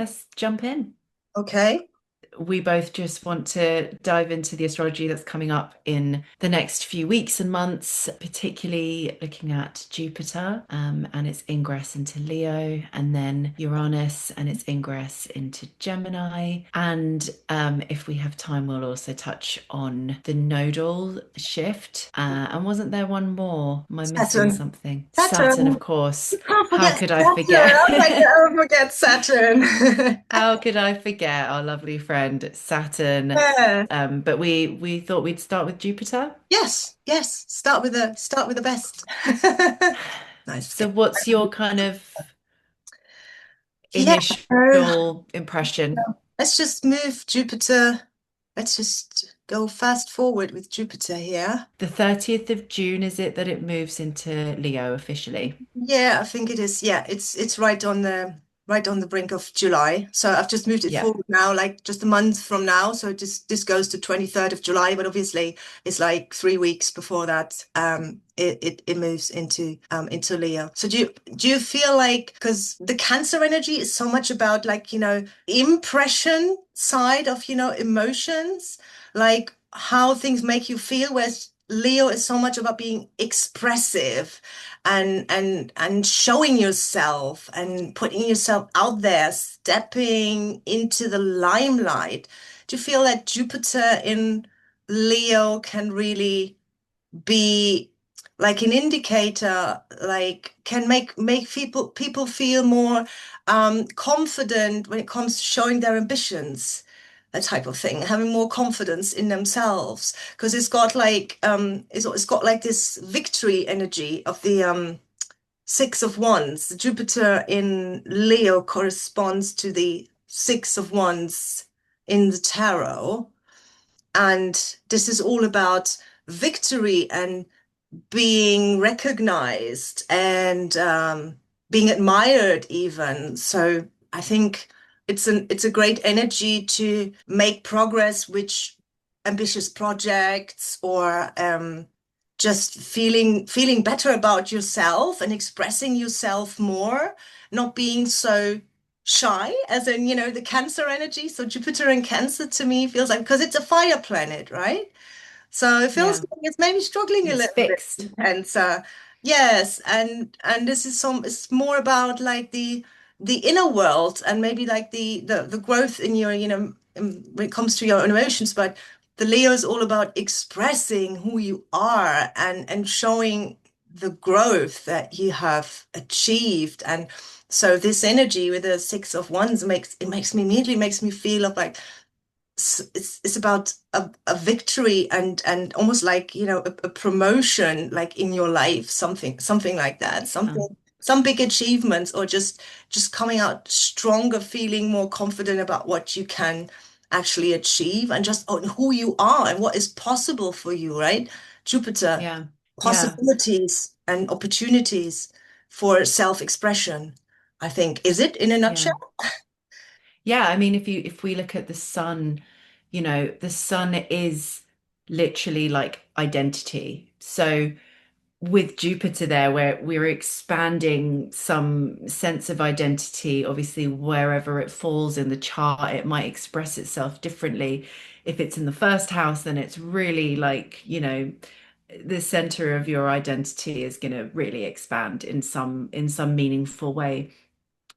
let's jump in. Okay. We both just want to dive into the astrology that's coming up in the next few weeks and months, particularly looking at Jupiter and its ingress into Leo, and then Uranus and its ingress into Gemini. And if we have time, we'll also touch on the nodal shift. And wasn't there one more? Am I missing Saturn. something? Saturn, Saturn. of course. You can't How forget could I Saturn. forget? How can I ever forget Saturn? How could I forget our lovely friend Saturn? Yeah. But we thought we'd start with Jupiter. Yes, yes. Start with the best. Nice. So what's your kind of Yeah. initial impression? Let's just move Jupiter. Let's just go fast forward with Jupiter here. The 30th of June, is it that it moves into Leo officially? Yeah, I think it is. Yeah, it's right on the brink of July. So I've just moved it Yeah. forward now, like just a month from now. So this goes to 23rd of July, but obviously it's like 3 weeks before that. It moves into Leo. So do you feel like, because the Cancer energy is so much about, like, impression side of, emotions, like how things make you feel, whereas Leo is so much about being expressive and showing yourself and putting yourself out there, stepping into the limelight. Do you feel that Jupiter in Leo can really be like an indicator, like can make people feel more confident when it comes to showing their ambitions, that type of thing, having more confidence in themselves, because it's got like this victory energy of the Six of Wands. Jupiter in Leo corresponds to the Six of Wands in the tarot, and this is all about victory and being recognized and being admired even. So I think it's a great energy to make progress with ambitious projects, or just feeling better about yourself and expressing yourself more, not being so shy, as in, the Cancer energy. So Jupiter in Cancer to me feels like, because it's a fire planet, right? So it feels Yeah. like it's maybe struggling a It's little bit fixed. with cancer. Yes, and this is it's more about like the inner world, and maybe like the growth in your, when it comes to your own emotions. But the Leo is all about expressing who you are and showing the growth that you have achieved. And so this energy with the Six of Wands makes me feel of like, it's about a victory and almost like, a promotion, like in your life, something like that, Oh, some big achievements, or just coming out stronger, feeling more confident about what you can actually achieve, and just on who you are and what is possible for you, right? Jupiter, yeah. Yeah. possibilities and opportunities for self-expression, I think. Is it in a Yeah. nutshell? Yeah, I mean, if we look at the sun, the sun is literally like identity. So with Jupiter there, where we're expanding some sense of identity, obviously wherever it falls in the chart, it might express itself differently. If it's in the first house, then it's really like, the center of your identity is going to really expand in some meaningful way,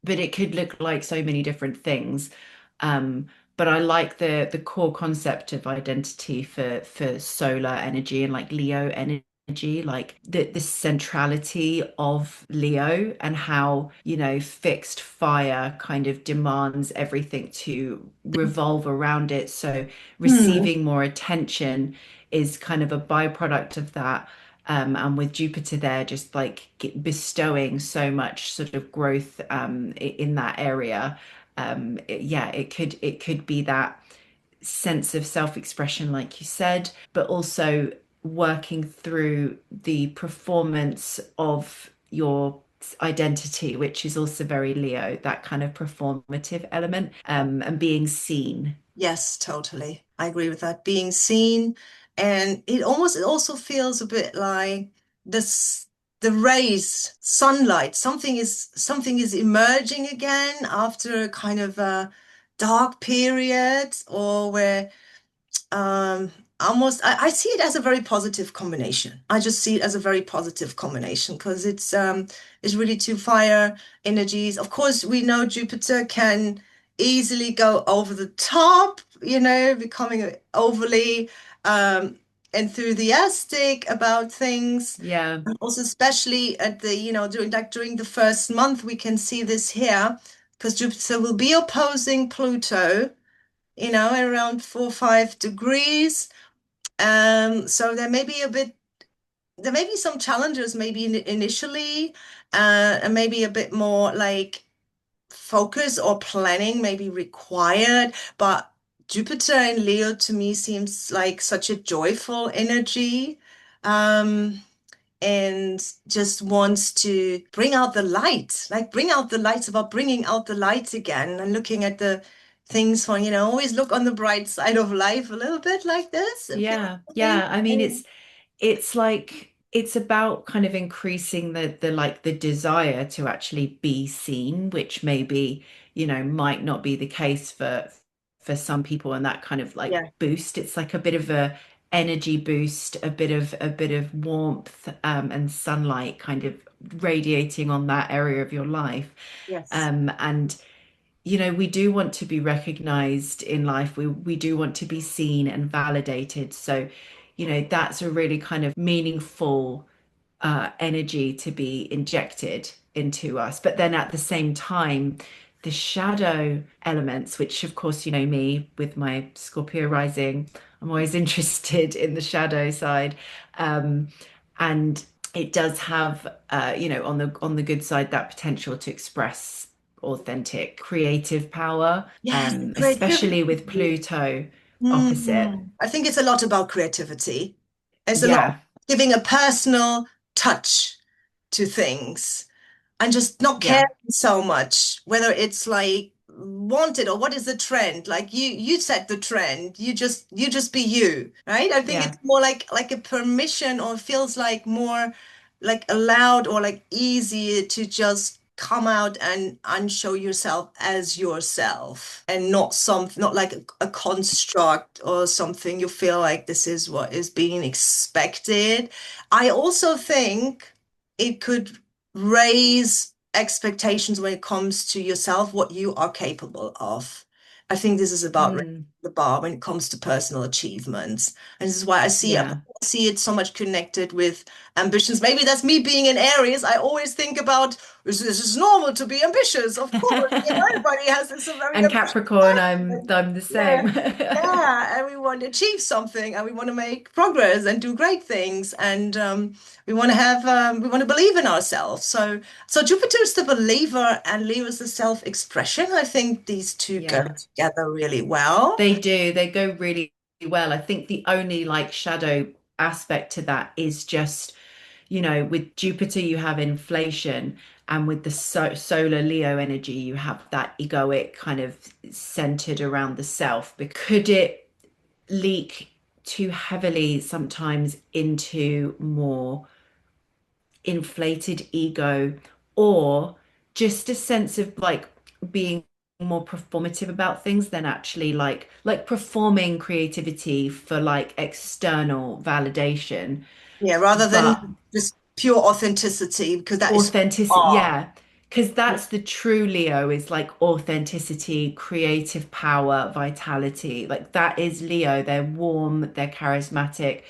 but it could look like so many different things. Um, but I like the core concept of identity for solar energy and like Leo energy, like the centrality of Leo and how, fixed fire kind of demands everything to revolve around it. So Hmm. receiving more attention is kind of a byproduct of that. And with Jupiter there, just like bestowing so much sort of growth in that area, yeah, it could be that sense of self-expression, like you said, but also working through the performance of your identity, which is also very Leo, that kind of performative element, and being seen. Yes, totally. I agree with that. Being seen, and it also feels a bit like this the rays, sunlight, something is emerging again after a kind of a dark period, or where almost I see it as a very positive combination. I just see it as a very positive combination because it's really two fire energies. Of course, we know Jupiter can easily go over the top, becoming overly um, enthusiastic about things. Yeah. And also, especially at during the first month, we can see this here because Jupiter will be opposing Pluto, around 4 or 5 degrees. So there may be some challenges, maybe initially, and maybe a bit more like focus or planning may be required. But Jupiter in Leo to me seems like such a joyful energy. Um, and just wants to bring out the light, like bring out the light. It's about bringing out the light again and looking at the things from, always look on the bright side of life a little bit like this. It feels Yeah. to me. Yeah. I mean, it's like it's about kind of increasing the like the desire to actually be seen, which maybe, might not be the case for some people, and that kind of like Yeah, boost. It's like a bit of a energy boost, a bit of warmth, and sunlight kind of radiating on that area of your life. yes, And we do want to be recognized in life. We do want to be seen and validated. So, that's a really kind of meaningful energy to be injected into us. But then at the same time, the shadow elements, which of course, me with my Scorpio rising, I'm always interested in the shadow side. Um, and it does have, on the good side, that potential to express authentic creative power, yes, the especially creativity. with Pluto opposite. I think it's a lot about creativity. It's a lot Yeah, giving a personal touch to things, and just not caring yeah, so much whether it's like wanted or what is the trend. Like you set the trend, you just be you, right? I think yeah, it's more like a permission, or feels like more like allowed or like easier to just come out and show yourself as yourself, and not like a construct or something you feel like this is what is being expected. I also think it could raise expectations when it comes to yourself, what you are capable of. I think this is about raising mm, the bar when it comes to personal achievements. And this is why yeah. I see it so much connected with ambitions. Maybe that's me being in Aries. I always think about this is normal to be ambitious. Of course, everybody has this a very And ambitious Capricorn, I'm person. I'm the Yeah. same. Yeah, and we want to achieve something, and we want to make progress and do great things, and we want to believe in ourselves. So Jupiter is the believer, and Leo is the self-expression. I think these two go Yeah, together really well. they do. They go really well. I think the only like shadow aspect to that is just, with Jupiter, you have inflation, and with the solar Leo energy, you have that egoic kind of centered around the self. But could it leak too heavily sometimes into more inflated ego, or just a sense of like being more performative about things than actually like performing creativity for like external validation, Yeah, rather than but just pure authenticity, because that is who you authenticity, are. yeah, because that's the true Leo, is like authenticity, creative power, vitality. Like that is Leo. They're warm, they're charismatic,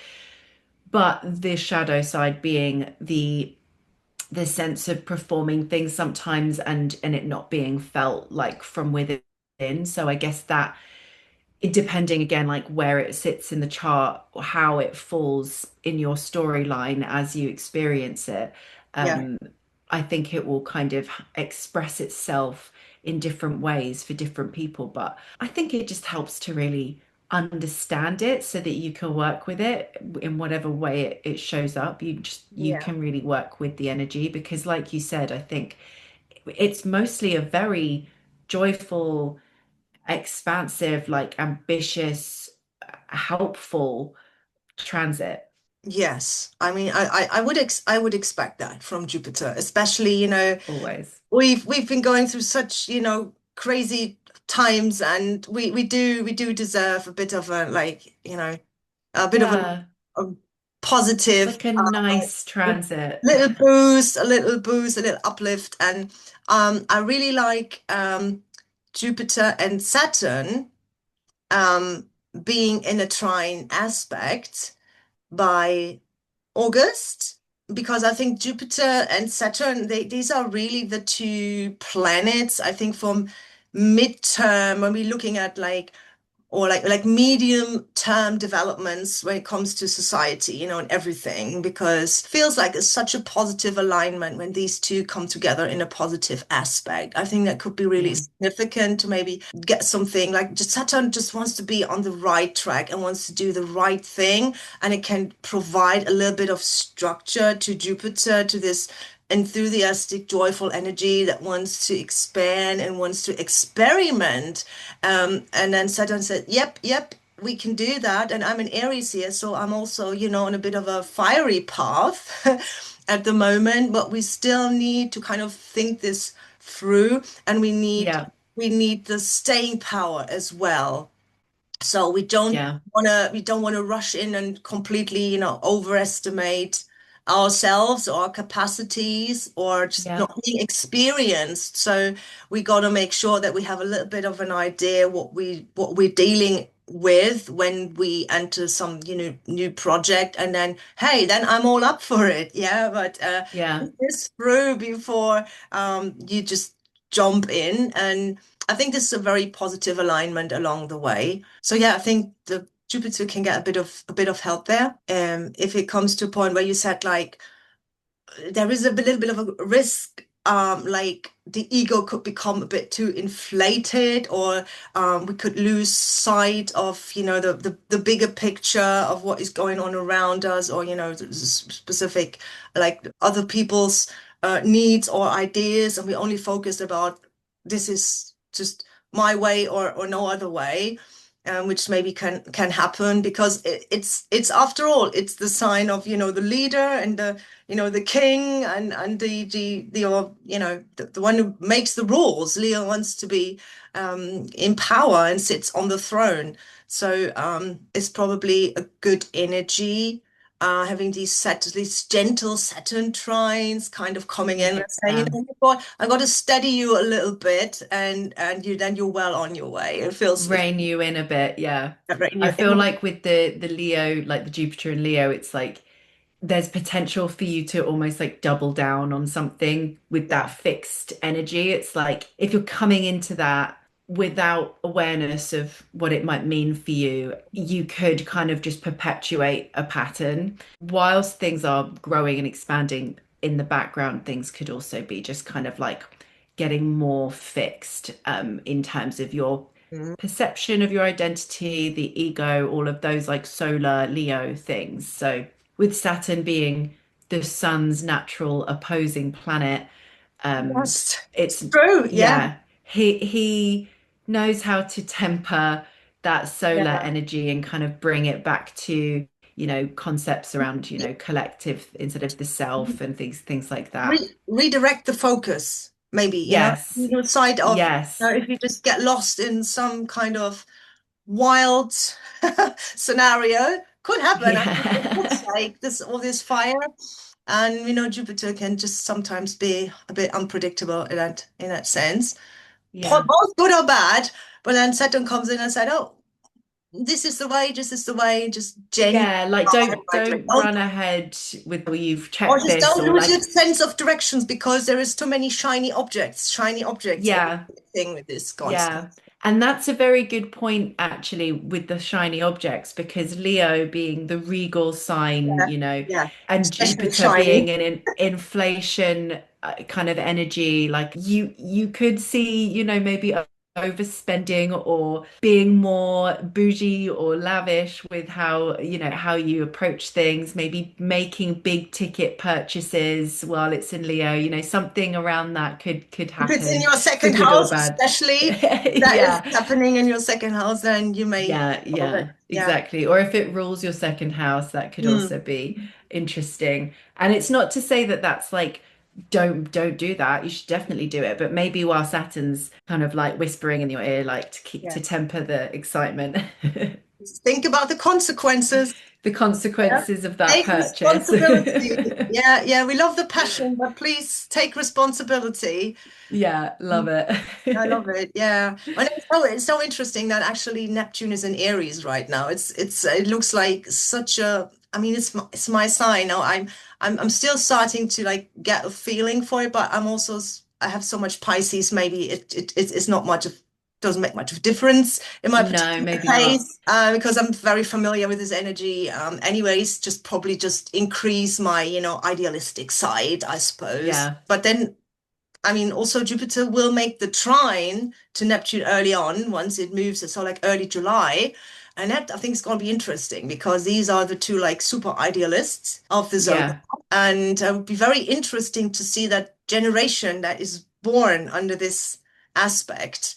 but the shadow side being the sense of performing things sometimes, and it not being felt like from within. So I guess that depending again like where it sits in the chart or how it falls in your storyline as you experience it, Yeah, um I think it will kind of express itself in different ways for different people, but I think it just helps to really understand it so that you can work with it in whatever way it shows up. You yeah, can really work with the energy, because like you said, I think it's mostly a very joyful, expansive, like ambitious, helpful transit. Yes. I mean, I would expect that from Jupiter, especially, Always. we've been going through such, crazy times, and we do deserve a bit of a, like, a bit of Yeah. a positive, Like a nice transit. little boost, a little boost, a little uplift. And I really like Jupiter and Saturn um being in a trine aspect by August, because I think Jupiter and Saturn, these are really the two planets, I think, from midterm, when we're looking at, like, or like medium term developments when it comes to society, and everything, because it feels like it's such a positive alignment when these two come together in a positive aspect. I think that could be really Yeah. significant to maybe get something, like, just Saturn just wants to be on the right track and wants to do the right thing, and it can provide a little bit of structure to Jupiter, to this enthusiastic, joyful energy that wants to expand and wants to experiment. And then Saturn said, yep, yep, we can do that. And I'm in Aries here, so I'm also, on a bit of a fiery path at the moment, but we still need to kind of think this through, and we need Yeah. we need the staying power as well. So we don't want to rush in and completely, overestimate ourselves or our capacities, or just Yeah. not being experienced. So we got to make sure that we have a little bit of an idea what we're dealing with when we enter some, new project, and then, hey, then I'm all up for it. Yeah, but Yeah. think this through before you just jump in. And I think this is a very positive alignment along the way. So yeah, I think the Jupiter can get a bit of help there. If it comes to a point where you said, like, there is a little bit of a risk, like the ego could become a bit too inflated, or we could lose sight of, the bigger picture of what is going on around us, or, the specific, like, other people's needs or ideas, and we only focused about, this is just my way, or no other way. Which maybe can happen, because it's after all, it's the sign of, the leader, and the king, and the one who makes the rules. Leo wants to be in power and sits on the throne. So it's probably a good energy, having these gentle Saturn trines kind of coming in and saying, Yeah. I got to steady you a little bit, and you're well on your way. It feels Rein you in a bit. Yeah. right I in feel like with the Leo, like the Jupiter and Leo, it's like there's potential for you to almost like double down on something with that yeah. fixed energy. It's like if you're coming into that without awareness of what it might mean for you, you could kind of just perpetuate a pattern. Whilst things are growing and expanding in the background, things could also be just kind of like getting more fixed in terms of your Mm. perception of your identity, the ego, all of those like solar Leo things. So with Saturn being the sun's natural opposing planet, um, Yes, it's it's true. Yeah. yeah, he knows how to temper that solar Yeah. energy and kind of bring it back to, concepts around, collective instead of the self and things like that. Redirect the focus, maybe, Yes. side of, Yes. if you just get lost in some kind of wild scenario, could happen. I mean, it looks Yeah. like this, all this fire, and Jupiter can just sometimes be a bit unpredictable in that sense, Yeah. both good or bad. But then Saturn comes in and said, "Oh, this is the way." Just genuine, Yeah, like don't don't, run ahead with well, you've or checked just this don't or lose your like sense of directions, because there is too many shiny objects. Shiny objects are yeah, the thing with this concept. yeah. And that's a very good point actually with the shiny objects because Leo being the regal sign, Yeah, yeah, and especially Jupiter being shiny. an inflation kind of energy, like you could see, maybe overspending or being more bougie or lavish with how, you know, how you approach things, maybe making big ticket purchases while it's in Leo, you know, something around that could If it's in happen your for second good or house, bad. especially that is Yeah. happening in your second house, then you may Yeah, solve it. yeah, Yeah. exactly. Or if it rules your second house, that could Mm. also be interesting. And it's not to say that that's like don't do that. You should definitely do it. But maybe while Saturn's kind of like whispering in your ear, like to keep Yeah. to temper the excitement, Think about the consequences. the Yeah. consequences of that Take purchase. responsibility. Yeah, yeah, we love the passion, but please take responsibility. Yeah, love I love it. it. Yeah. And it's so interesting that actually Neptune is in Aries right now. It looks like such a, I mean, it's my sign. Now I'm still starting to like get a feeling for it, but I have so much Pisces, maybe it's not much of doesn't make much of a difference in my No, particular maybe not. case, because I'm very familiar with this energy. Anyways, just probably just increase my, idealistic side, I suppose. Yeah, But then I mean, also Jupiter will make the trine to Neptune early on once it moves, so like early July. And that I think is going to be interesting because these are the two like super idealists of the zodiac. yeah, And it would be very interesting to see that generation that is born under this aspect,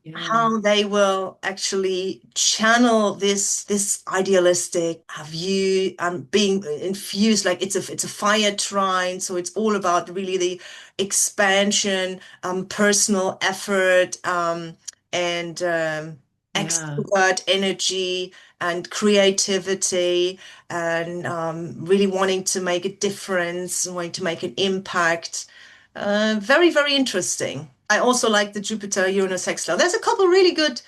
yeah, how they will actually channel this idealistic view and being infused like it's a fire trine, so it's all about really the expansion, personal effort, and yeah, extrovert energy and creativity, and really wanting to make a difference, wanting to make an impact. Very, very interesting. I also like the Jupiter Uranus sextile. There's a couple really good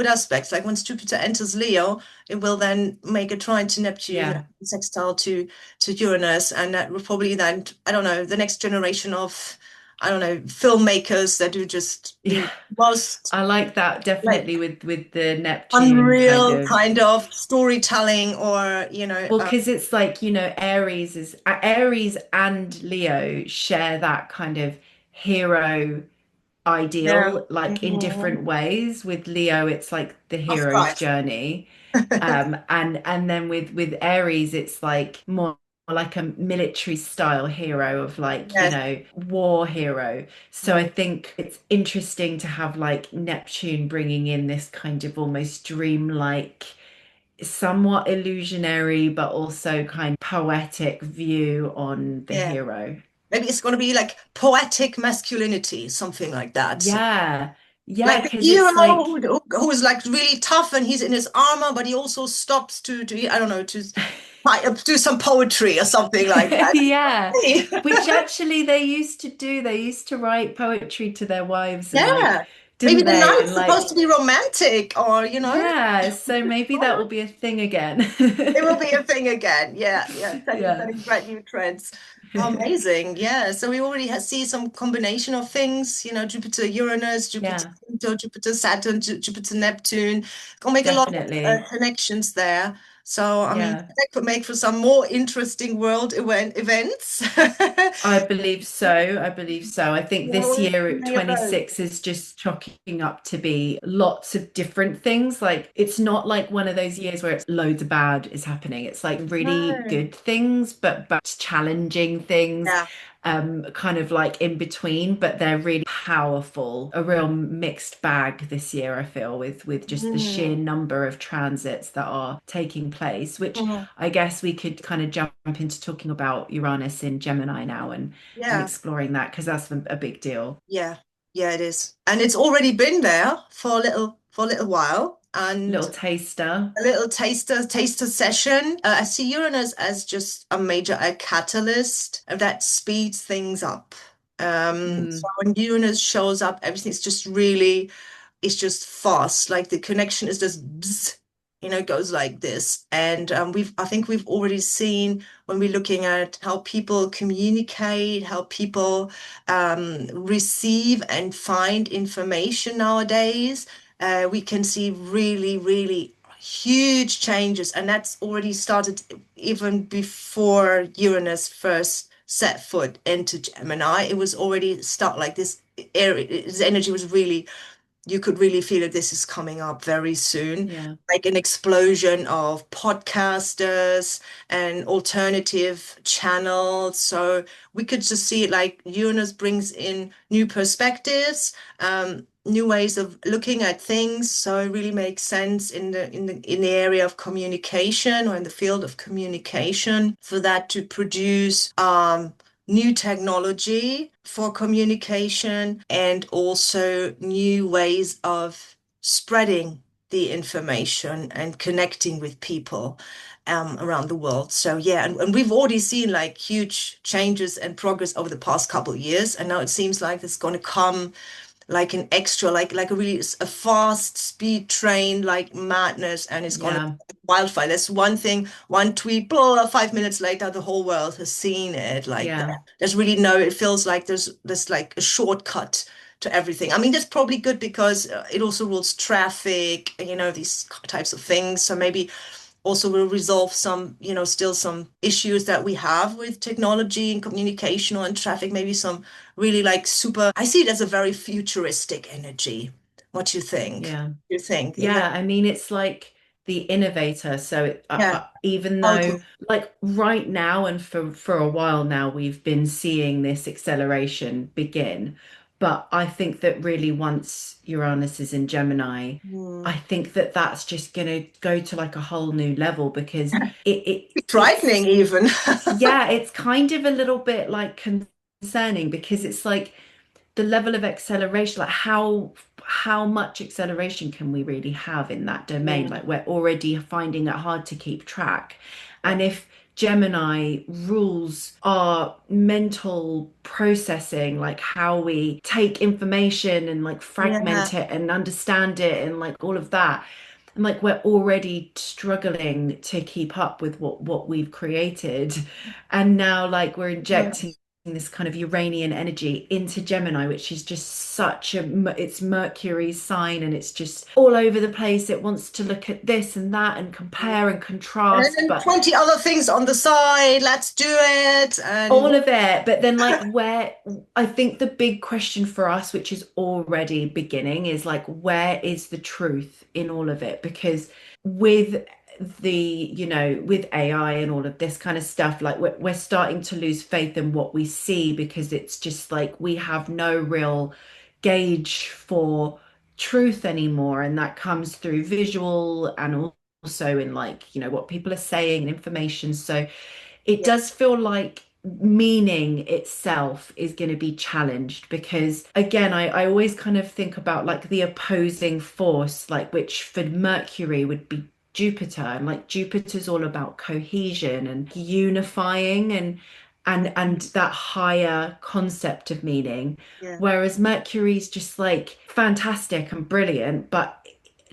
aspects. Like once Jupiter enters Leo, it will then make a trine to Neptune, yeah. sextile to Uranus, and that will probably then, I don't know, the next generation of, I don't know, filmmakers that do just Yeah. the most I like that like definitely with the Neptune kind unreal of. kind of storytelling, or Well, because it's like, you know, Aries and Leo share that kind of hero yeah, ideal, like in mhm, different ways. With Leo, it's like the of hero's course. journey. And then with Aries, it's like more like a military style hero of like, you Yes, know, war hero. So I mm, think it's interesting to have like Neptune bringing in this kind of almost dreamlike, somewhat illusionary, but also kind of poetic view on the yeah. hero. Maybe it's going to be like poetic masculinity, something like that. Yeah. Yeah, Like the because hero it's like who is like really tough and he's in his armor, but he also stops to I don't know, to do some poetry or something like yeah, that. which actually they used to do. They used to write poetry to their wives and like, Yeah. Maybe didn't the they? And night's supposed like, to be romantic, or yeah, so maybe that will be a thing again. it will be a thing again. Yeah, yeah. Yeah. Setting brand new trends. Amazing. Yeah. So we already see some combination of things, Jupiter, Uranus, Jupiter, Yeah, Pluto, Jupiter, Saturn, Jupiter, Neptune. Gonna make a lot of definitely. connections there. So, I mean, Yeah. that could make for some more interesting world events. I believe so. I believe so. I think There this will year be at many of those. 26 is just chalking up to be lots of different things. Like it's not like one of those years where it's loads of bad is happening. It's like really No. good things, but challenging things, Yeah. kind of like in between, but they're really powerful. A real mixed bag this year, I feel, with just the sheer Mm. number of transits that are taking place, which Mhm. I guess we could kind of jump into talking about Uranus in Gemini now and Yeah. exploring that because that's a big deal. Yeah, yeah, it is. And it's already been there for a little while. And Little taster. a little taster session. I see Uranus as just a major catalyst that speeds things up. So Mm, when Uranus shows up, everything's just really, it's just fast. Like the connection is just bzz, it goes like this. And I think we've already seen when we're looking at how people communicate, how people receive and find information nowadays. We can see really, really huge changes, and that's already started even before Uranus first set foot into Gemini. It was already start like this area. His energy was really you could really feel that this is coming up very soon, Yeah. like an explosion of podcasters and alternative channels. So we could just see it like Uranus brings in new perspectives, new ways of looking at things. So it really makes sense in the area of communication or in the field of communication for that to produce new technology for communication and also new ways of spreading the information and connecting with people around the world. So yeah, and we've already seen like huge changes and progress over the past couple of years, and now it seems like it's going to come like an extra, like a really a fast speed train, like madness, and it's going to Yeah. wildfire. That's one thing, one tweet, blah, 5 minutes later, the whole world has seen it like that. Yeah. There's really no, it feels like there's like a shortcut to everything. I mean, that's probably good because it also rules traffic, these types of things. So maybe also will resolve some, still some issues that we have with technology and communication and traffic, maybe some really like super, I see it as a very futuristic energy. What do you think? Yeah. You think? Yeah, I mean, it's like the innovator. So Yeah. even I though, like right now and for a while now, we've been seeing this acceleration begin, but I think that really once Uranus is in Gemini, I Mm. think that that's just going to go to like a whole new level because it's Frightening even. yeah, it's kind of a little bit like concerning because it's like the level of acceleration, like how much acceleration can we really have in that domain? Mm. Like we're already finding it hard to keep track. Yeah. And if Gemini rules our mental processing, like how we take information and like Yeah. fragment it and understand it and like all of that. And like we're already struggling to keep up with what we've created. And now like we're injecting Yes. this kind of Uranian energy into Gemini, which is just such it's Mercury's sign and it's just all over the place. It wants to look at this and that and compare and And contrast, then but 20 other things on the side. Let's do it. And all of it. But then, like, where I think the big question for us, which is already beginning, is like, where is the truth in all of it? Because with with AI and all of this kind of stuff, like, we're starting to lose faith in what we see because it's just like we have no real gauge for truth anymore. And that comes through visual and also in, like, what people are saying and information. So, it yeah, does feel like meaning itself is going to be challenged because again I always kind of think about like the opposing force like which for Mercury would be Jupiter and like Jupiter's all about cohesion and unifying and that higher concept of meaning, yeah, whereas Mercury's just like fantastic and brilliant but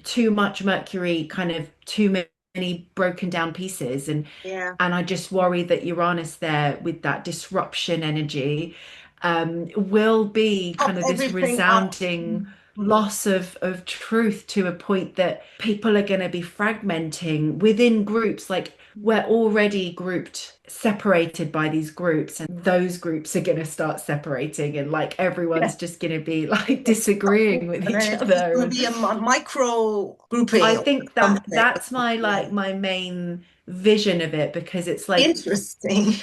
too much Mercury, kind of too many broken down pieces, yeah. and I just worry that Uranus there with that disruption energy will be Pop kind of this everything up. resounding Mhm. loss of truth to a point that people are going to be fragmenting within groups. Like we're already grouped, separated by these groups, and those groups are going to start separating, and like Yeah. everyone's just going to be like It's disagreeing with and then each it's just other. going to And be a micro I grouping or think that something. that's my Yeah. like my main vision of it because it's like Interesting.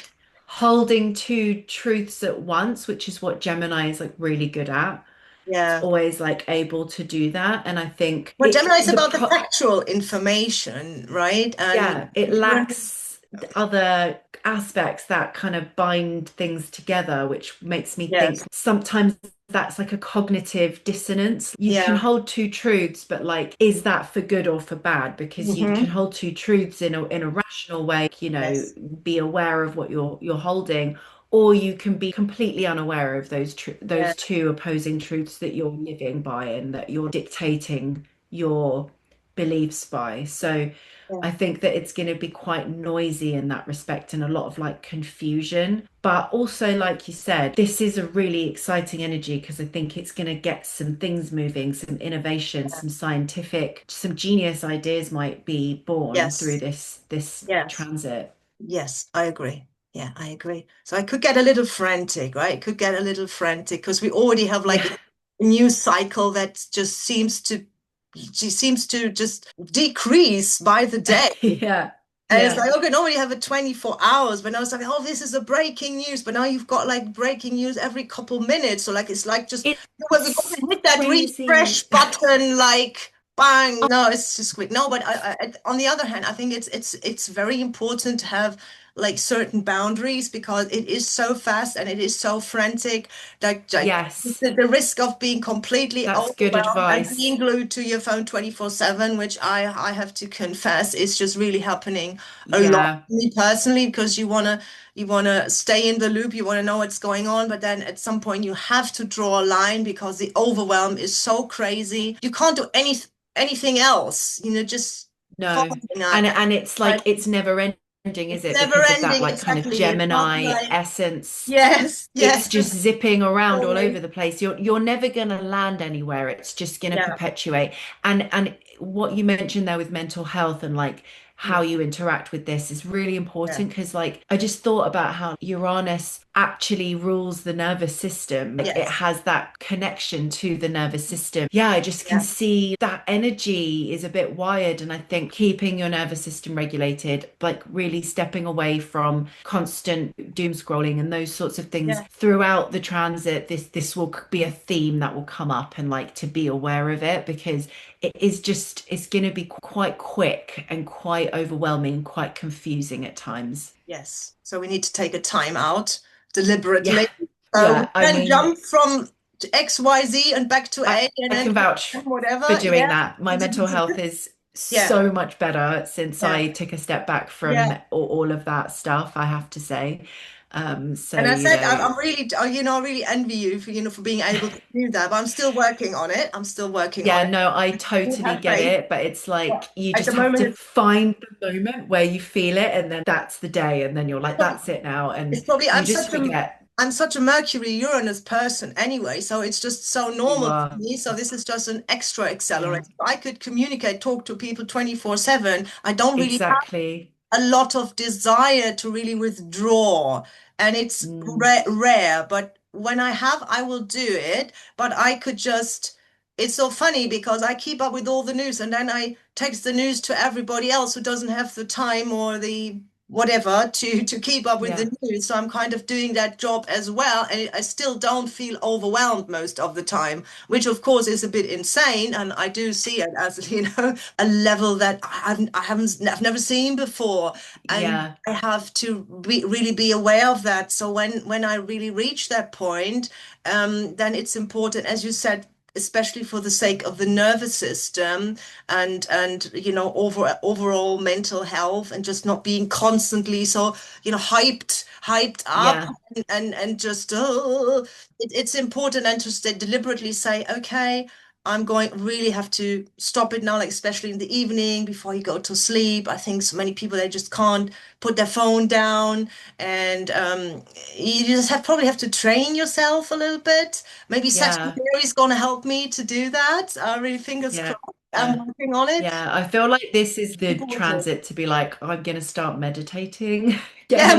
holding two truths at once, which is what Gemini is like really good at. It's Yeah. always like able to do that. And I think Well, it Gemini is the about the pro factual information, right? yeah, it Uranus- lacks other aspects that kind of bind things together, which makes me think yes. sometimes that's like a cognitive dissonance. You can Yeah. hold two truths, but like, is that for good or for bad? Because you can Hmm. hold two truths in a rational way, Yes. be aware of what you're holding, or you can be completely unaware of Yeah. those two opposing truths that you're living by and that you're dictating your beliefs by. So Yeah. I think that it's going to be quite noisy in that respect and a lot of like confusion. But also, like you said, this is a really exciting energy because I think it's going to get some things moving, some innovation, some scientific, some genius ideas might be born through Yes. this Yes. transit. Yes, I agree. Yeah, I agree. So I could get a little frantic, right? Could get a little frantic because we already have like Yeah. news cycle that just seems to she seems to just decrease by the day. Yeah. And it's Yeah. like, okay, normally you have a 24 hours, but now it's like, oh, this is a breaking news. But now you've got like breaking news every couple minutes. So like it's like just we're going It's to hit that refresh crazy. button, like bang. No, it's just quick. No, but on the other hand, I think it's very important to have like certain boundaries because it is so fast and it is so frantic. Like Yes, the risk of being completely that's good overwhelmed and being advice. glued to your phone 24/7, which I have to confess is just really happening a lot Yeah. for me personally because you wanna stay in the loop, you wanna know what's going on, but then at some point you have to draw a line because the overwhelm is so crazy. You can't do anything else, just No. following And that. and it's But like it's never ending, is it's it? never Because of that ending, like kind of exactly. It's not Gemini like essence. yes, It's yes, just zipping around all always. over the place. You're never going to land anywhere. It's just going to Yeah, perpetuate. And what you mentioned there with mental health and like how yeah, you interact with this is really yeah, important because like I just thought about how Uranus actually rules the nervous system. Like it yes, has that connection to the nervous system. Yeah, I just can yeah, see that energy is a bit wired. And I think keeping your nervous system regulated, like really stepping away from constant doom scrolling and those sorts of things yeah. throughout the transit, this will be a theme that will come up and like to be aware of it because it's going to be quite quick and quite overwhelming, quite confusing at times. Yes. So we need to take a time out Yeah. deliberately. So we Yeah, I can mean, jump from X, Y, Z and back to I, A and I then can vouch for whatever. doing Yeah. that. My mental health is Yeah. so much better since Yeah. I took a step back from Yeah. all of that stuff, I have to say. So, And I said, I'm really, I really envy you for being able to do that. But I'm still working on it. I'm still working on yeah, it. no, I You totally have get faith. it, but it's Yeah. like you At the just have moment, to find the moment where you feel it, and then that's the day, and then you're like, that's it now, and it's probably you just forget I'm such a Mercury Uranus person anyway, so it's just so you normal for are. me. So this is just an extra Yeah, accelerator. I could communicate, talk to people 24/7. I don't really exactly. have a lot of desire to really withdraw, and it's Mm, rare, but when I have, I will do it. But I could just it's so funny because I keep up with all the news and then I text the news to everybody else who doesn't have the time or the whatever to keep up with yeah, the news. So I'm kind of doing that job as well, and I still don't feel overwhelmed most of the time, which of course is a bit insane. And I do see it as a level that I've never seen before, and yeah, I have to really be aware of that. So when I really reach that point, then it's important, as you said, especially for the sake of the nervous system and overall mental health and just not being constantly so hyped up yeah, and just it's important and to deliberately say, okay, I'm going really have to stop it now, like especially in the evening before you go to sleep. I think so many people, they just can't put their phone down, and you just probably have to train yourself a little bit. Maybe Saturn yeah, is going to help me to do that. I really fingers yeah. crossed. I'm working on it. Yeah, I feel like this is the Important. transit to be like, I'm gonna start meditating Yeah, again.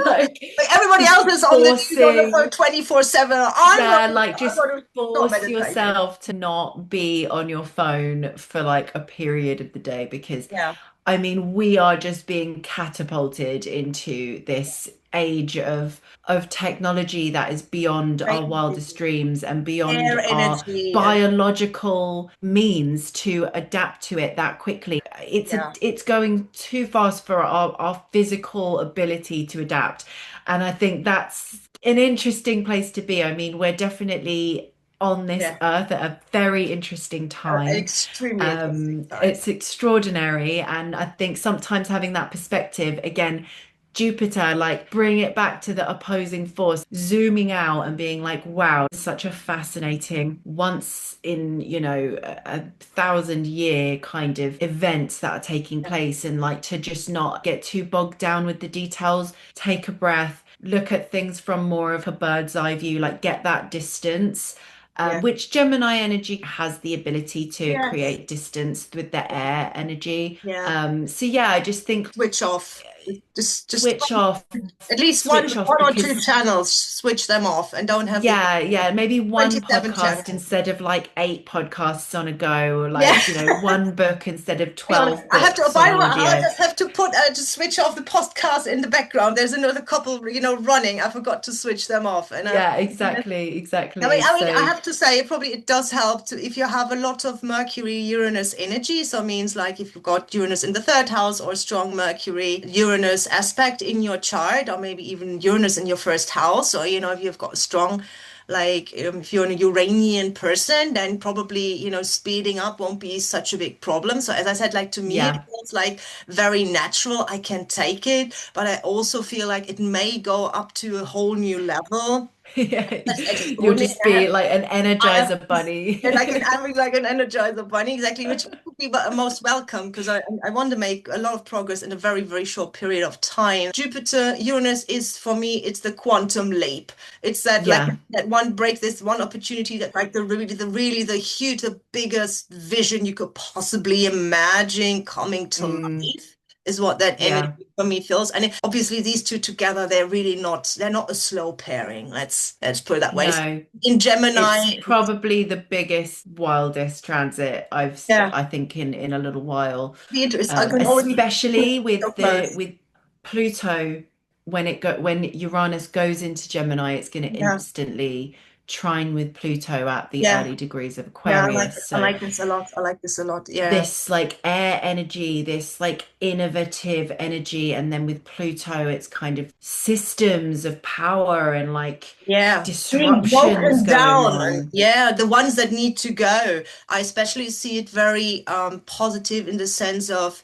Like like everybody just else is on the news on the phone forcing, 24/7. yeah, like I'm just going to start force meditating. yourself to not be on your phone for like a period of the day because Yeah, I mean, we are just being catapulted into this age of technology that is beyond our crazy. wildest dreams and Air beyond our energy and biological means to adapt to it that quickly. yeah, It's going too fast for our physical ability to adapt. And I think that's an interesting place to be. I mean, we're definitely on this yeah, earth at a very interesting an time. extremely interesting time. It's extraordinary, and I think sometimes having that perspective again, Jupiter, like bring it back to the opposing force, zooming out and being like, wow, such a fascinating once in, a 1,000 year kind of events that are taking Yeah, place, and like to just not get too bogged down with the details, take a breath, look at things from more of a bird's eye view, like get that distance yeah, which Gemini energy has the ability to yes, create distance with the air energy. yeah. So yeah, I just think Switch off. just switch off, at least switch off one or two because channels, switch them off and don't have the yeah, maybe one 27 podcast channels. instead of like eight podcasts on a go, or Yeah. like, one book instead of Hang on, 12 I have to. books on I audio. just have to put to switch off the podcast in the background. There's another couple, running. I forgot to switch them off, and Yeah, yeah. exactly, exactly. I So, have to say, probably it does help to if you have a lot of Mercury Uranus energy. So it means like if you've got Uranus in the third house or strong Mercury Uranus aspect in your chart, or maybe even Uranus in your first house, or if you've got a strong like if you're a Uranian person, then probably speeding up won't be such a big problem. So as I said, like to me, it yeah. feels like very natural. I can take it, but I also feel like it may go up to a whole new level. Yeah. That's You'll extraordinary. just be like an I have energizer bunny. and like an energizer bunny, exactly, which would be most welcome because I want to make a lot of progress in a very, very short period of time. Jupiter, Uranus is for me, it's the quantum leap. It's that like Yeah. that one break, this one opportunity that like the huge, the biggest vision you could possibly imagine coming to Mm, life is what that energy yeah. for me feels. And obviously these two together, they're not a slow pairing. Let's put it that way. No. In It's Gemini, probably the biggest, wildest transit yeah, I think in a little while. the interest. I can already Especially so with the close. with Pluto when Uranus goes into Gemini, it's going to Yeah, instantly trine with Pluto at the yeah, early degrees of yeah. Aquarius. I So like this a lot. I like this a lot. Yeah, this like air energy, this like innovative energy, and then with Pluto, it's kind of systems of power and like yeah. Being disruptions broken going down, and on. yeah, the ones that need to go. I especially see it very positive in the sense of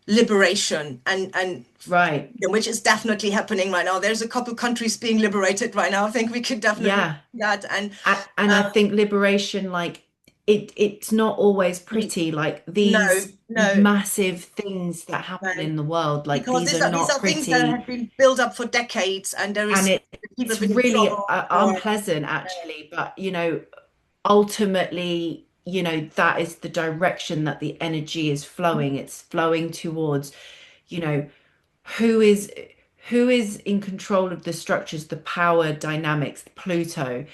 liberation and Right. which is definitely happening right now. There's a couple countries being liberated right now. I think we could definitely Yeah. do that and. And I think liberation, like it's not always pretty. Like No, these no, massive things that happen no. in the world, like Because these are these not are things that pretty. have been built up for decades, and there And is people it's have been in really trouble for. unpleasant actually, but ultimately, that is the direction that the energy is flowing. It's flowing towards, you know, who is who is in control of the structures, the power dynamics, Pluto,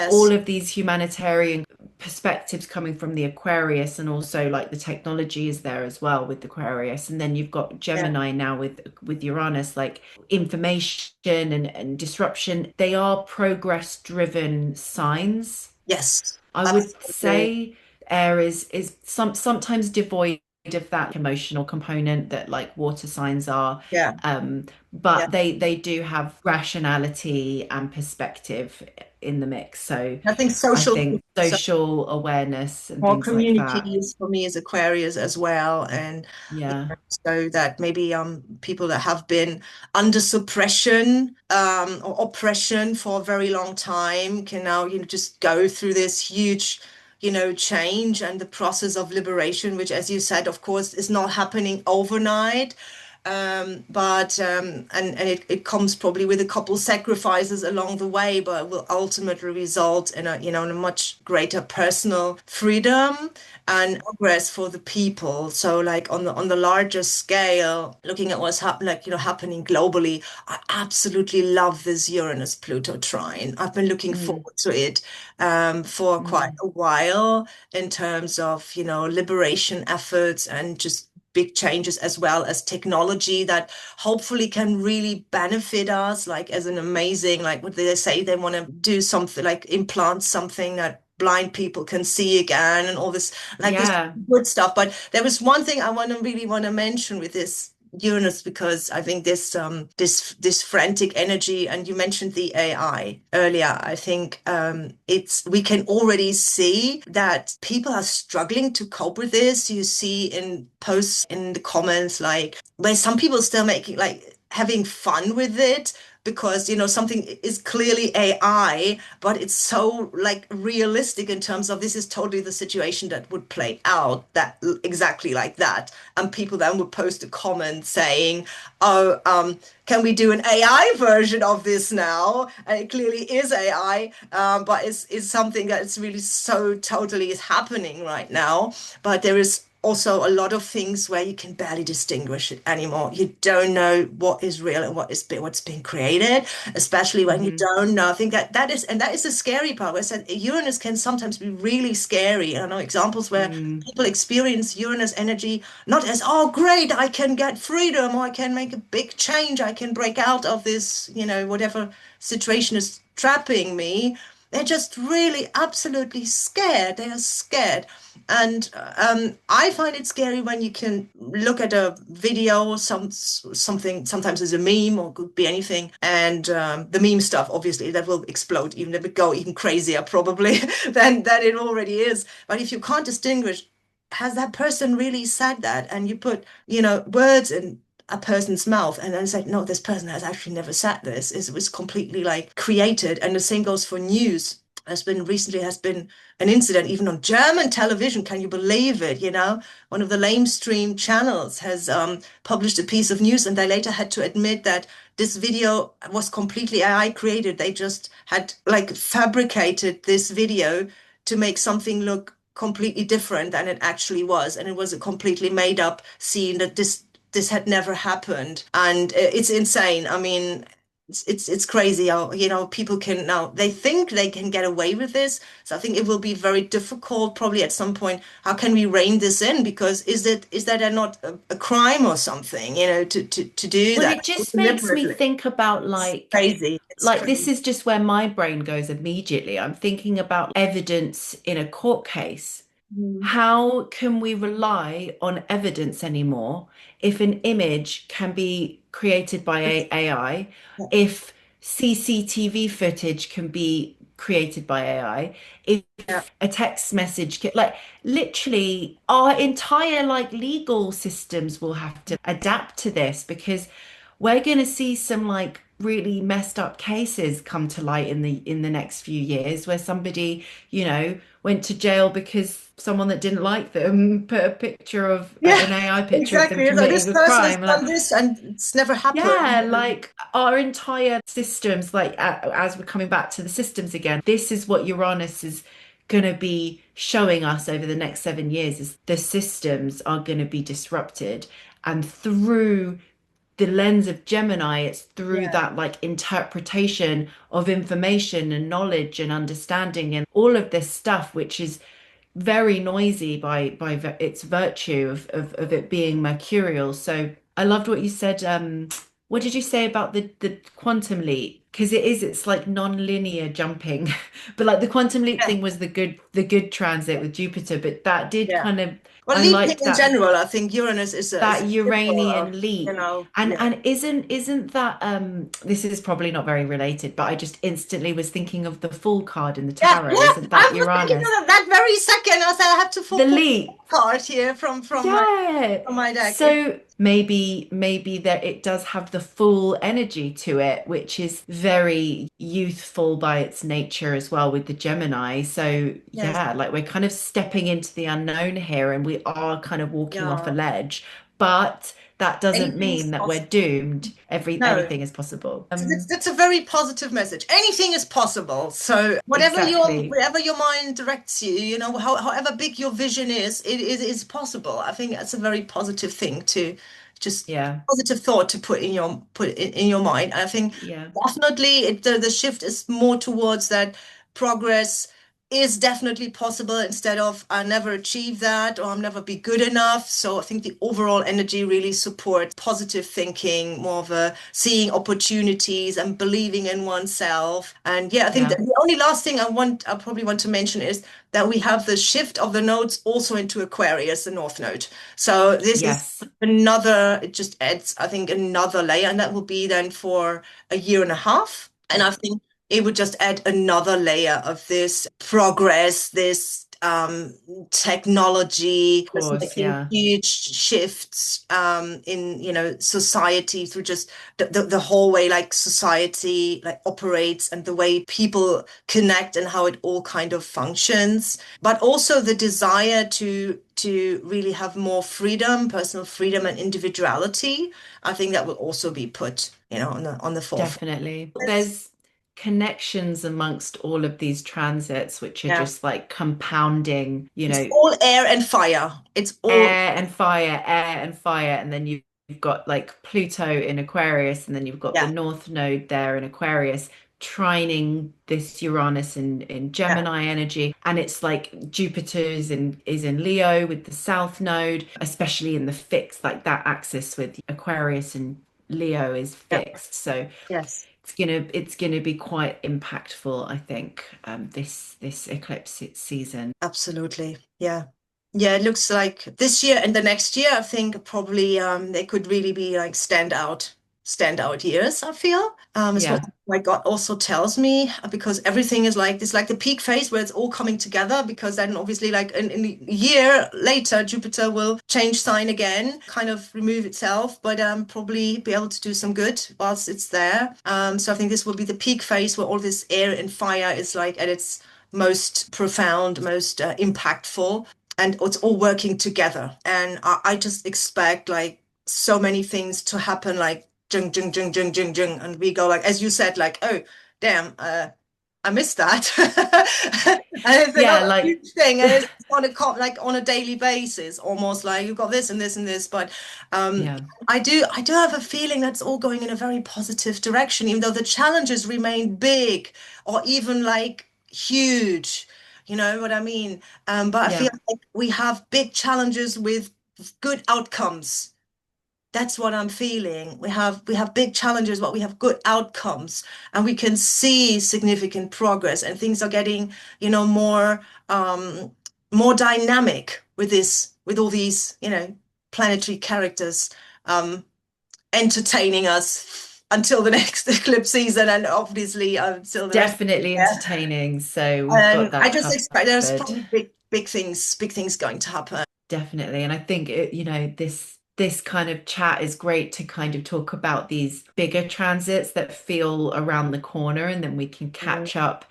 all Yes, of these humanitarian perspectives coming from the Aquarius, and also like the technology is there as well with Aquarius. And then you've got yeah, Gemini now with Uranus, like information and disruption. They are progress driven signs. yes, I would absolutely. say Aries is sometimes devoid of that emotional component that like water signs are. Yeah, yeah. But they do have rationality and perspective in the mix. So I think I social, think so social awareness and more things like that. communities for me is Aquarius as well, and Yeah. so that maybe people that have been under suppression or oppression for a very long time can now just go through this huge change and the process of liberation, which, as you said, of course, is not happening overnight. But and it comes probably with a couple sacrifices along the way, but will ultimately result in a much greater personal freedom and progress for the people. So like on the larger scale, looking at what's happening globally, I absolutely love this Uranus Pluto trine. I've been looking Mm, forward to it for quite mm. a while in terms of liberation efforts and just big changes as well as technology that hopefully can really benefit us like as an amazing like what they say they want to do something like implant something that blind people can see again and all this like this Yeah. good stuff. But there was one thing I really want to mention with this Uranus because I think this frantic energy, and you mentioned the AI earlier. I think it's we can already see that people are struggling to cope with this. You see in posts in the comments like where some people still making like having fun with it because something is clearly AI, but it's so like realistic in terms of this is totally the situation that would play out that exactly like that. And people then would post a comment saying, "Oh, can we do an AI version of this now?" And it clearly is AI, but it's something that's really so totally is happening right now. But there is also a lot of things where you can barely distinguish it anymore. You don't know what is real and what's being created, especially when you Hmm. don't know. I think that is the scary part. Where I said Uranus can sometimes be really scary. I know examples where Mm. people experience Uranus energy not as, oh, great, I can get freedom, or I can make a big change, I can break out of this, whatever situation is trapping me. They're just really absolutely scared. They are scared. And I find it scary when you can look at a video or something, sometimes it's a meme or could be anything. And the meme stuff, obviously, that will explode, even if it go even crazier probably than it already is. But if you can't distinguish, has that person really said that? And you put, words in a person's mouth and then say, no, this person has actually never said this. It was completely like created. And the same goes for news. Has been an incident even on German television. Can you believe it? One of the lamestream channels has published a piece of news, and they later had to admit that this video was completely AI created. They just had like fabricated this video to make something look completely different than it actually was, and it was a completely made up scene that this had never happened, and it's insane. I mean, it's crazy how people can now, they think they can get away with this. So I think it will be very difficult probably at some point. How can we rein this in? Because is that not a crime or something, to do Well, that it just makes me deliberately? think about It's crazy. It's like this crazy. is just where my brain goes immediately. I'm thinking about evidence in a court case. Mm. How can we rely on evidence anymore if an image can be created by AI, Yeah, if CCTV footage can be created by AI, if yeah, a text message can, like literally our entire like legal systems will have to adapt to this because we're going to see some like really messed up cases come to light in the next few years where somebody, went to jail because someone that didn't like them put a picture of yeah, an AI picture of them exactly. So this committing a person has crime. Like, done this and it's never happened. yeah, like our entire systems, like as we're coming back to the systems again, this is what Uranus is going to be showing us over the next 7 years is the systems are going to be disrupted. And through the lens of Gemini, it's through Yeah, that like interpretation of information and knowledge and understanding and all of this stuff, which is very noisy by its virtue of it being mercurial. So I loved what you said. What did you say about the quantum leap? Because it's like non-linear jumping, but like the quantum leap yeah, thing was the good transit with Jupiter, but that did yeah. kind of Well, I leaping liked in that general, I think Uranus is that a symbol of, Uranian leap. And yeah. isn't that this is probably not very related, but I just instantly was thinking of the Fool card in the Yeah, tarot. yeah. Isn't I that was thinking Uranus? of that very second. I said I have to The pull leap. a card here Yeah. from my deck. So maybe that it does have the full energy to it, which is very youthful by its nature as well with the Gemini. So Yes, yeah, like we're kind of stepping into the unknown here and we are kind of walking off a yeah. ledge, but that doesn't Anything is mean that we're possible. doomed. No. Anything is possible. So that's a very positive message. Anything is possible. So Exactly. wherever your mind directs you, however big your vision is possible. I think that's a very positive thing to just Yeah. positive thought to put in your mind. I think Yeah. definitely the shift is more towards that progress is definitely possible instead of I never achieve that or I'll never be good enough. So I think the overall energy really supports positive thinking, more of a seeing opportunities and believing in oneself. And yeah, I think Yeah. the only last thing I probably want to mention is that we have the shift of the nodes also into Aquarius, the North Node. So this is Yes. it just adds, I think, another layer, and that will be then for a year and a half. And I think it would just add another layer of this progress, this technology, Of just course. making Yeah. huge shifts in society through just the whole way like society like operates and the way people connect and how it all kind of functions, but also the desire to really have more freedom, personal freedom and individuality. I think that will also be put on the forefront. Definitely. Yes. connections amongst all of these transits, which are Yeah. just like compounding, It's all air and fire. It's all, air and fire. And then you've got like Pluto in Aquarius, and then you've got the yeah, North Node there in Aquarius, trining this Uranus in yeah, Gemini energy. And it's like Jupiter is in Leo with the South Node, especially in the fixed, like that axis with Aquarius and Leo is yeah, fixed. So yes. it's gonna be quite impactful, I think, this eclipse season. Absolutely. Yeah. Yeah, it looks like this year and the next year, I think probably they could really be like standout years, I feel. It's what Yeah, my God also tells me because everything is like it's like the peak phase where it's all coming together because then obviously like in a year later Jupiter will change sign again, kind of remove itself, but probably be able to do some good whilst it's there. So I think this will be the peak phase where all this air and fire is like at its most profound, most impactful, and it's all working together. And I just expect like so many things to happen, like jing, jing, jing, jing, jing, jing, and we go like, as you said, like, oh, damn, I missed that. And it's yeah, another like huge thing, and it's on like on a daily basis, almost like you've got this and this and this. But um, yeah, I do have a feeling that's all going in a very positive direction, even though the challenges remain big or even like huge. You know what I mean? But I feel yeah, like we have big challenges with good outcomes. That's what I'm feeling. We have big challenges, but we have good outcomes, and we can see significant progress, and things are getting, more more dynamic with this, with all these, planetary characters um, entertaining us until the next eclipse season, and obviously until the rest of the definitely year. entertaining. So we've got And I that just expect there's covered. probably big things going to happen. Definitely. And I think this kind of chat is great to kind of talk about these bigger transits that feel around the corner, and then we can Mhm. catch up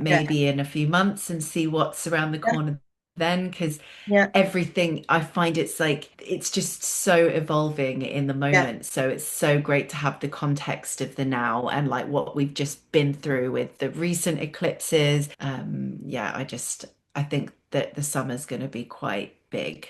Yeah, maybe in a few months and see what's around the yeah, corner then, because yeah, everything I find it's like it's just so evolving in the yeah. moment. So it's so great to have the context of the now and like what we've just been through with the recent eclipses. Yeah, I think that the summer's going to be quite big.